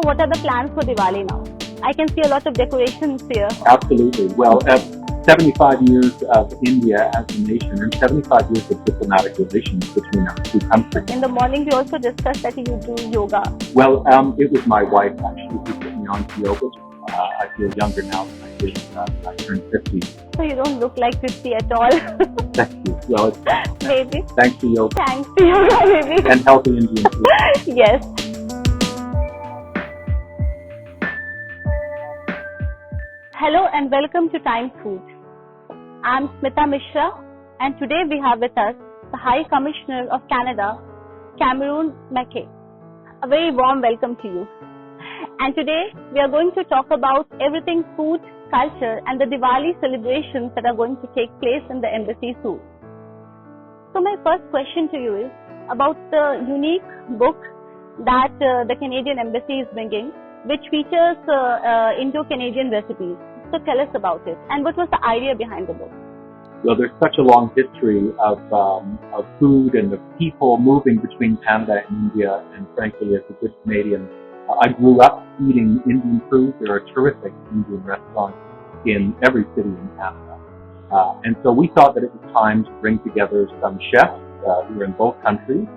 What are the plans for Diwali now? I can see a lot of decorations here. Absolutely. Well, 75 years of India as a nation and 75 years of diplomatic relations between our two countries. In the morning, we also discussed that you do yoga. Well, it was my wife actually who put me on to yoga. I feel younger now than I did I turned 50. So you don't look like 50 at all. Thank you. Well, it's Maybe. thanks to yoga Thanks to yoga, maybe. and healthy Indian food. Yes. Hello and welcome to Time Food. I'm Smita Mishra and today we have with us the High Commissioner of Canada, Cameroon, Mackay. A very warm welcome to you. And today we are going to talk about everything food, culture and the Diwali celebrations that are going to take place in the embassy soon. So my first question to you is about the unique book that the Canadian Embassy is bringing, which features Indo-Canadian recipes. So tell us about it. And what was the idea behind the book? Well, there's such a long history of food and of people moving between Canada and India. And frankly, as a good Canadian, I grew up eating Indian food. There are terrific Indian restaurants in every city in Canada. And so we thought that it was time to bring together some chefs who are in both countries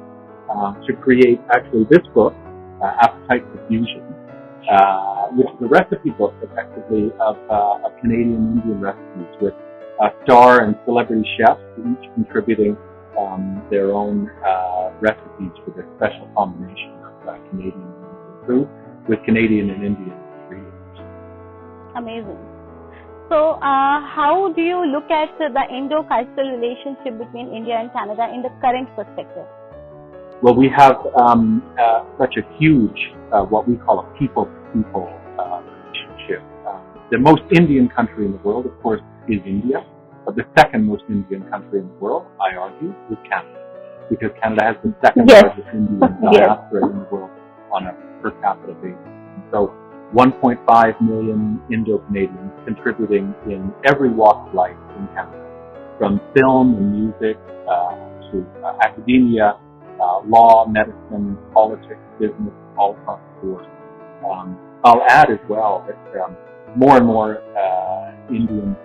to create actually this book, Appetite for Fusion, which is a recipe book effectively of Canadian Indian recipes with star and celebrity chefs, each contributing their own recipes for this special combination of Canadian and Indian food with Canadian and Indian ingredients. Amazing. So how do you look at the Indo-cultural relationship between India and Canada in the current perspective? Well, we have such a huge, what we call a people-to-people relationship. The most Indian country in the world, of course, is India. But the second most Indian country in the world, I argue, is Canada. Because Canada has the second largest Indian diaspora in the world on a per capita basis. And so 1.5 million Indo-Canadians contributing in every walk of life in Canada, from film and music to academia, law, medicine, politics, business, all across the board. I'll add as well that more and more Indians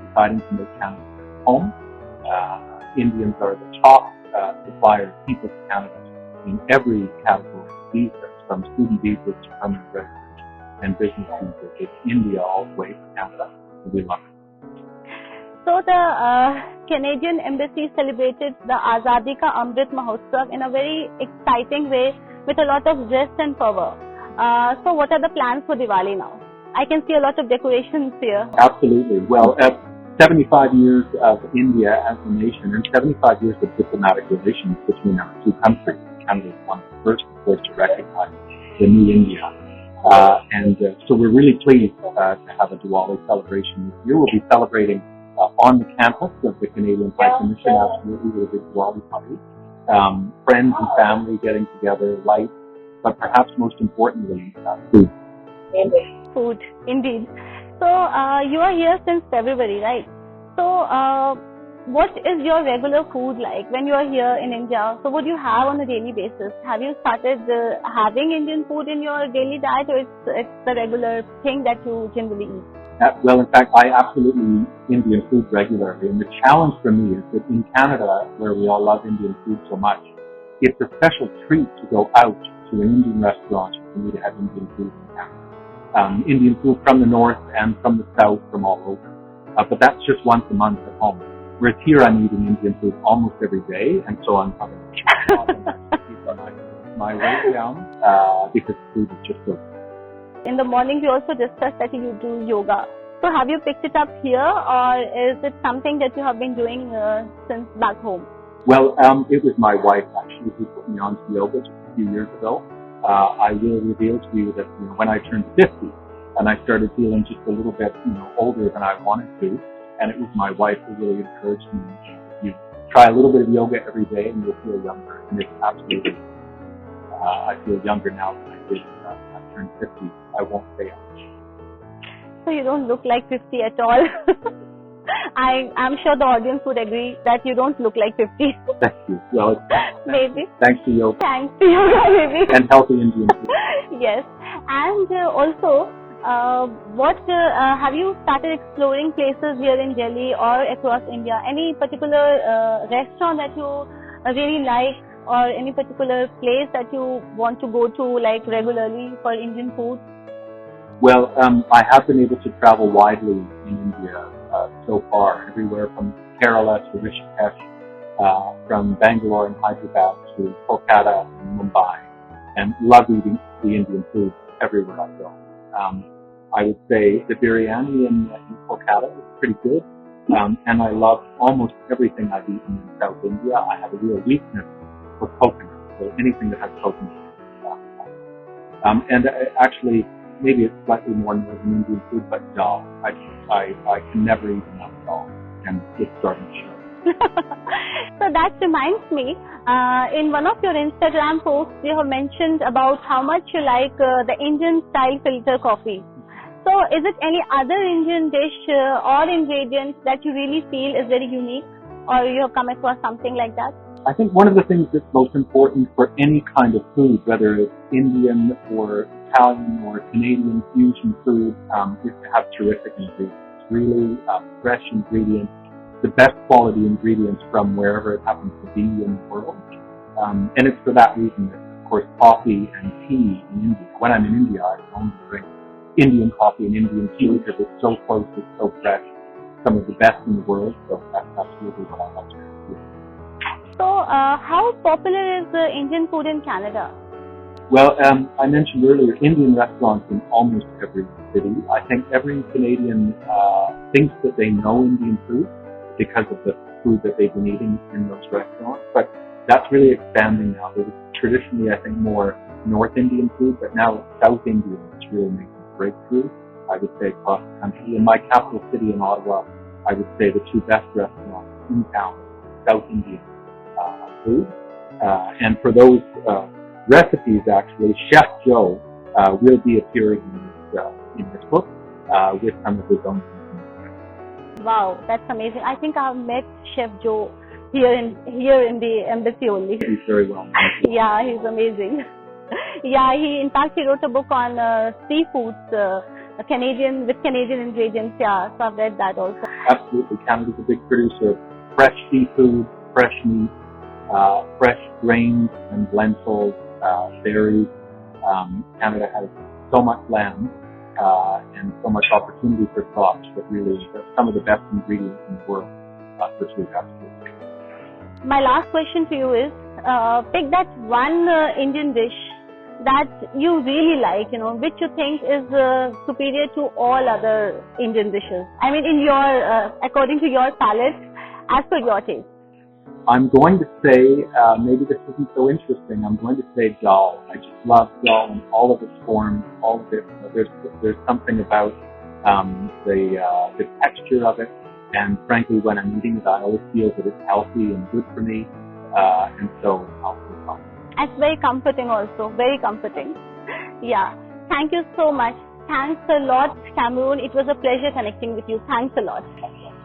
deciding to make Canada their home. Indians are the top supplier of people to Canada in every category of visas, from student visas to permanent residence and business visas. It's India all the way to Canada, and we love it. So the Canadian Embassy celebrated the Azadi Ka Amrit Mahotsav in a very exciting way with a lot of zest and fervor. So what are the plans for Diwali now? I can see a lot of decorations here. Absolutely. Well, 75 years of India as a nation and 75 years of diplomatic relations between our two countries. Canada is one of the first, of course, to recognize the new India. So we're really pleased to have a Diwali celebration this year. We'll be celebrating on the campus of the Canadian High Commission, absolutely, with a big Diwali party. Friends and family getting together, lights, but perhaps most importantly, food. Food, indeed. So you are here since February, right? So what is your regular food like when you are here in India? So what do you have on a daily basis? Have you started having Indian food in your daily diet, or it's the regular thing that you generally eat? Well, in fact, I absolutely eat Indian food regularly. And the challenge for me is that in Canada, where we all love Indian food so much, it's a special treat to go out to an Indian restaurant for me to have Indian food in Canada. Indian food from the north and from the south, from all over. But that's just once a month at home. Whereas here I'm eating Indian food almost every day, and so I'm having to keep my weight down because food is just so good. In the morning, we also discussed that you do yoga. So have you picked it up here, or is it something that you have been doing since back home? Well, it was my wife actually who put me on to yoga just a few years ago. I will reveal to you that when I turned 50 and I started feeling just a little bit older than I wanted to, and it was my wife who really encouraged me. You try a little bit of yoga every day and you'll feel younger. And it's absolutely, I feel younger now than I did when I turned 50. I won't say it. So you don't look like 50 at all. I'm sure the audience would agree that you don't look like 50. Thank you. Well, maybe. Thanks to yoga. Thanks to yoga, maybe. And healthy Indian food. Yes. And also, what have you started exploring places here in Delhi or across India? Any particular restaurant that you really like, or any particular place that you want to go to like regularly for Indian food? Well, I have been able to travel widely in India so far, everywhere from Kerala to Rishikesh, from Bangalore and Hyderabad to Kolkata and Mumbai, and love eating the Indian food everywhere I go. I would say the biryani in Kolkata is pretty good, and I love almost everything I've eaten in South India. I have a real weakness for coconut, so anything that has coconut. And actually, maybe it's slightly more Northern Indian food, but dal. I can never eat enough dal, and it's starting to show. So that reminds me, in one of your Instagram posts, you have mentioned about how much you like the Indian style filter coffee. So is it any other Indian dish or ingredients that you really feel is very unique, or you have come across something like that? I think one of the things that's most important for any kind of food, whether it's Indian or Italian or Canadian fusion food, is to have terrific ingredients, really fresh ingredients, the best quality ingredients from wherever it happens to be in the world. And it's for that reason that, of course, coffee and tea in India. When I'm in India, I only drink Indian coffee and Indian tea because it's so close, it's so fresh, some of the best in the world. So that's absolutely what I love to do. So, how popular is Indian food in Canada? Well, I mentioned earlier, Indian restaurants in almost every city. I think every Canadian thinks that they know Indian food because of the food that they've been eating in those restaurants. But that's really expanding now. There was traditionally, I think, more North Indian food, but now South Indian is really making a breakthrough, I would say, across the country. In my capital city in Ottawa, I would say the two best restaurants in town are South Indian food. And for those recipes, actually, Chef Joe will be appearing in this book with some of his own. Wow, that's amazing. I think I've met Chef Joe here in the embassy only. He's very well known. Yeah, he's amazing. Yeah, in fact he wrote a book on seafoods, Canadian ingredients. Yeah, so I've read that also. Absolutely, Canada's a big producer of fresh seafood, fresh meat, fresh grains and lentils, berries. Canada has so much land and so much opportunity for crops that really some of the best ingredients in the world for food. Absolutely. My last question to you is, pick that one Indian dish that you really like, which you think is superior to all other Indian dishes. I mean, in your, according to your palate, as per your taste. I'm going to say, maybe this isn't so interesting, I'm going to say dal. I just love dal in all of its forms, all of it. There's something about the texture of it, and frankly, when I'm eating it, I always feel that it's healthy and good for me, and so I'll do dal. It's very comforting also, very comforting. Yeah, thank you so much. Thanks a lot, Cameron. It was a pleasure connecting with you. Thanks a lot.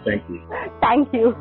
Thank you. Thank you.